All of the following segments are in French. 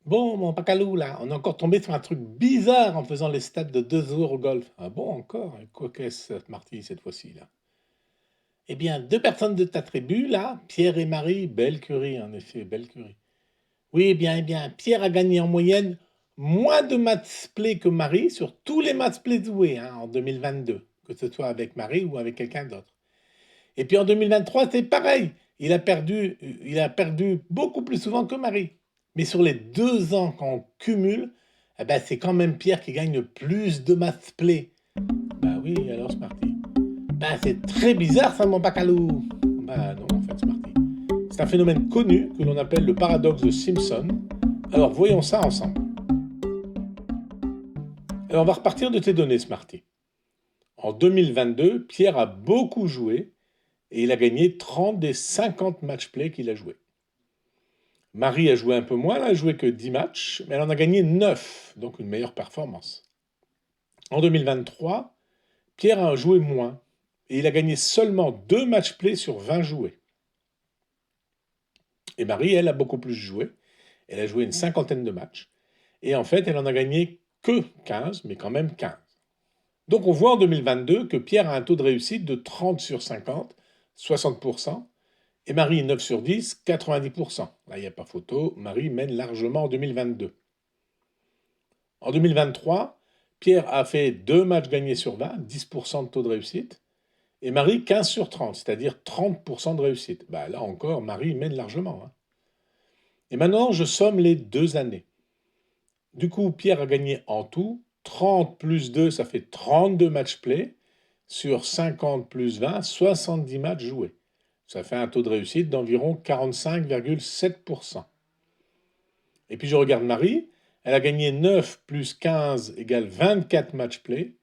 Bon, mon Pacalou, là, on est encore tombé sur un truc bizarre en faisant les stats de 2 jours au golf. Ah bon, encore? Et quoi qu'est-ce, Marty, cette fois-ci, là? Eh bien, deux personnes de ta tribu, là, Pierre et Marie, belle curie, en effet, belle curie. Oui, eh bien, Pierre a gagné en moyenne moins de matchs play que Marie sur tous les matchs play joués en 2022, que ce soit avec Marie ou avec quelqu'un d'autre. Et puis en 2023, c'est pareil. Il a perdu beaucoup plus souvent que Marie. Mais sur les 2 ans qu'on cumule, eh ben, c'est quand même Pierre qui gagne le plus de match play. Bah oui, alors Smarty. Bah c'est très bizarre ça, mon bacalou. Bah non, en fait, Smarty. C'est un phénomène connu que l'on appelle le paradoxe de Simpson. Alors voyons ça ensemble. Alors on va repartir de tes données, Smarty. En 2022, Pierre a beaucoup joué et il a gagné 30 des 50 match play qu'il a joué. Marie a joué un peu moins, elle a joué que 10 matchs, mais elle en a gagné 9, donc une meilleure performance. En 2023, Pierre a joué moins, et il a gagné seulement 2 matchs play sur 20 joués. Et Marie, elle, a beaucoup plus joué, elle a joué une cinquantaine de matchs, et en fait, elle en a gagné que 15, mais quand même 15. Donc on voit en 2022 que Pierre a un taux de réussite de 30 sur 50, 60%, et Marie 9 sur 10, 90%. Là, il n'y a pas photo, Marie mène largement en 2022. En 2023, Pierre a fait 2 matchs gagnés sur 20, 10% de taux de réussite, et Marie 15 sur 30, c'est-à-dire 30% de réussite. Bah, là encore, Marie mène largement. Et maintenant, je somme les 2 années. Du coup, Pierre a gagné en tout 30 plus 2, ça fait 32 matchs play, sur 50 plus 20, 70 matchs joués. Ça fait un taux de réussite d'environ 45,7%. Et puis je regarde Marie, elle a gagné 9 plus 15 égale 24 matchs play.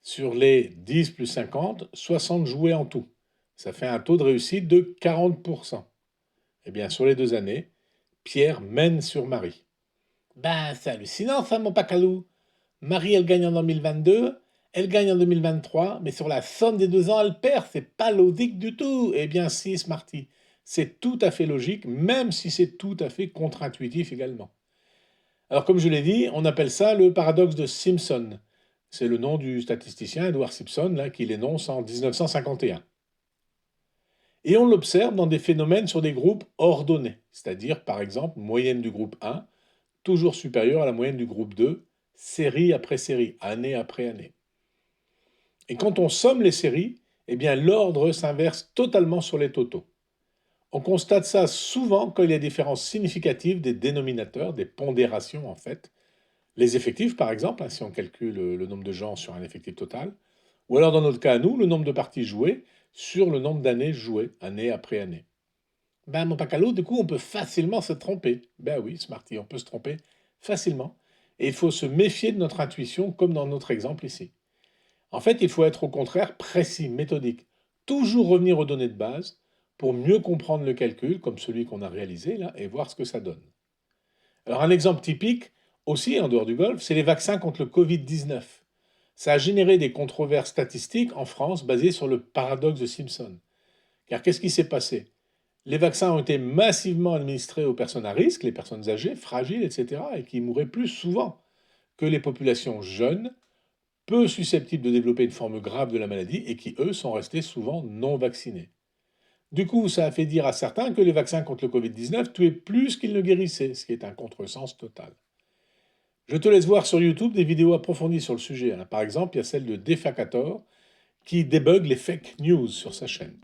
Sur les 10 plus 50, 60 joués en tout. Ça fait un taux de réussite de 40%. Eh bien, sur les 2 années, Pierre mène sur Marie. Ben, c'est hallucinant ça, mon pacalou. Marie, elle gagne en 2022, elle gagne en 2023, mais sur la somme des 2 ans, elle perd. C'est pas logique du tout. Eh bien, si, Smarty, c'est tout à fait logique, même si c'est tout à fait contre-intuitif également. Alors, comme je l'ai dit, on appelle ça le paradoxe de Simpson. C'est le nom du statisticien Edward Simpson là, qui l'énonce en 1951. Et on l'observe dans des phénomènes sur des groupes ordonnés, c'est-à-dire par exemple moyenne du groupe 1, toujours supérieure à la moyenne du groupe 2, série après série, année après année. Et quand on somme les séries, eh bien l'ordre s'inverse totalement sur les totaux. On constate ça souvent quand il y a des différences significatives des dénominateurs, des pondérations en fait. Les effectifs par exemple, si on calcule le nombre de gens sur un effectif total, ou alors dans notre cas à nous, le nombre de parties jouées sur le nombre d'années jouées, année après année. Ben mon pacalo, du coup, on peut facilement se tromper. Ben oui, Smarty, on peut se tromper facilement. Et il faut se méfier de notre intuition, comme dans notre exemple ici. En fait, il faut être au contraire précis, méthodique. Toujours revenir aux données de base pour mieux comprendre le calcul, comme celui qu'on a réalisé là, et voir ce que ça donne. Alors un exemple typique, aussi en dehors du golf, c'est les vaccins contre le Covid-19. Ça a généré des controverses statistiques en France basées sur le paradoxe de Simpson. Car qu'est-ce qui s'est passé? Les vaccins ont été massivement administrés aux personnes à risque, les personnes âgées, fragiles, etc., et qui mouraient plus souvent que les populations jeunes, peu susceptibles de développer une forme grave de la maladie et qui, eux, sont restés souvent non vaccinés. Du coup, ça a fait dire à certains que les vaccins contre le Covid-19 tuaient plus qu'ils ne guérissaient, ce qui est un contresens total. Je te laisse voir sur YouTube des vidéos approfondies sur le sujet. Par exemple, il y a celle de Defacator qui débug les fake news sur sa chaîne.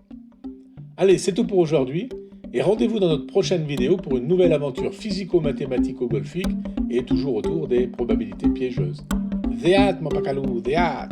Allez, c'est tout pour aujourd'hui. Et rendez-vous dans notre prochaine vidéo pour une nouvelle aventure physico-mathématico-golfique et toujours autour des probabilités piégeuses. Zéat, mon pacalou, zéat!